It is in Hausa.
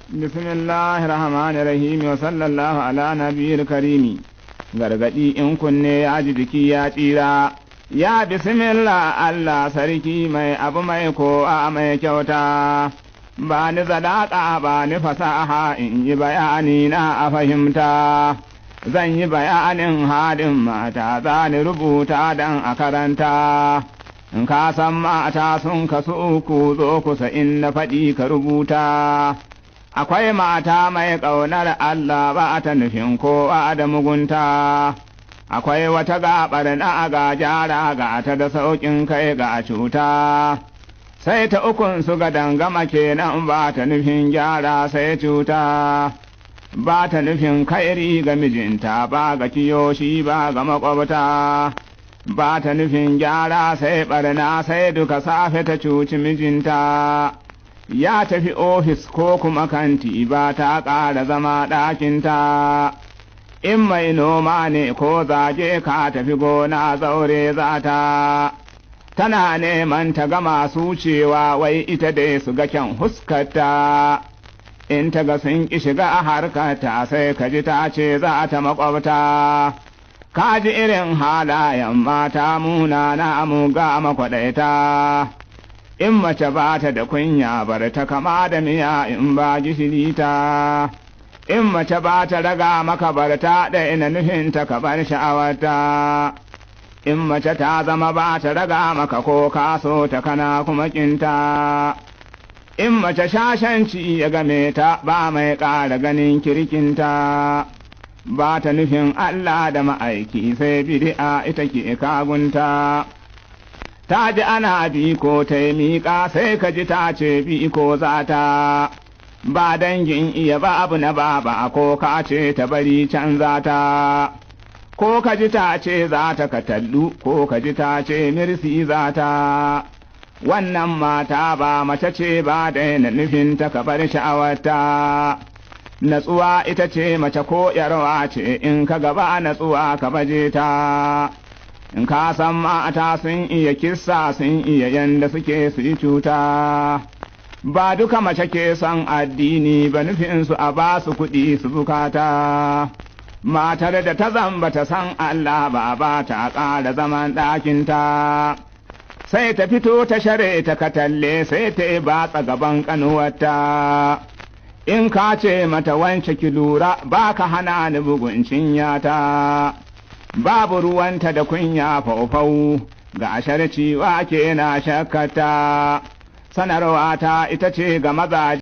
Bismillahir Rahmanir Rahim wa sallallahu ala nabiyil karimi. Gargadi in kunne ya ji jiki ya tsira. Ya bismillah Allah sarki mai abu mai kowa mai kyauta. Ba ni zalaka ba ni fasaha in yi bayani na a fahimta. Zan yi bayanin halin mata za ni rubuta dan a karanta. In ka san mata sun kasu uku zo kusa in na faɗi ka rubuta. Akwai mata mai ƙaunar Allah ba ta nufin kowa da mugunta. Akwai wata gaɓar na ga jara ga ta da sauƙin kai ga cuta. Sai ta ukun su ga dangama kenan ba ta nufin gyara sai cuta. Ba ta nufin kairi ga mijinta ba ga kiyoshi ba ga maƙwabta. Ba ta nufin gyara sai ɓarna sai duka safe ta cuci mijinta. Ya tafi ofis ko kuma kanti ba ta ƙara zama ɗakinta. In mai noma ne ko zage ka tafi gona zaure za ta. Tana neman ta ga masu cewa wai ita dai su ga kyan huskarta. In ta ga sun ƙi shiga a harkarta sai ka ji ta ce za ta maƙwabta. Ka ji irin halayen mata munana muga makwaɗaita. In mace ba ta da kunya bar ta kama da miya in ba gishiri ta. In mace ba ta raga maka bar ta da ina nufin ta ka bar sha'awarta. In mace ta zama ba ta raga maka ko kaso ta kana kuma kinta. In mace shashanci ya game ta ba mai ƙara ganin kirkinta. Ba ta nufin Allah da ma'aiki sai bid'a ita ke kagunta. Ta ji ana bi ko ta yi miƙa sai ka ji ta ce bi ko za ta. Ba dangin iya ba abu na baba ko ka ce ta bari canza ta. Ko ka ji ta ce za ta katallu ko ka ji ta ce mirsi za ta. Wannan mata ba mace ce ba daina nufin ta ka bar sha'awarta. Natsuwa ita ce mace ko yarwa ce in ka gaba natsuwa ka baje ta. In ka san mata sun iya kissa sun iya yanda suke su yi cuta. Ba duka mace ke son addini ba nufinsu a ba su kuɗi su bukata. Matar da ta zamba ta san Allah ba ta ƙara zaman ɗakinta. Sai ta fito ta share ta katalle sai ta yi batsa gaban ƙanuwarta. In ka ce mata wance ki lura ba ka hana ni bugun cinyata. Babu ruwanta da kunya faufau ga sharci wa ke na shakkata. Sanarwa ta ita ce ga mazaje.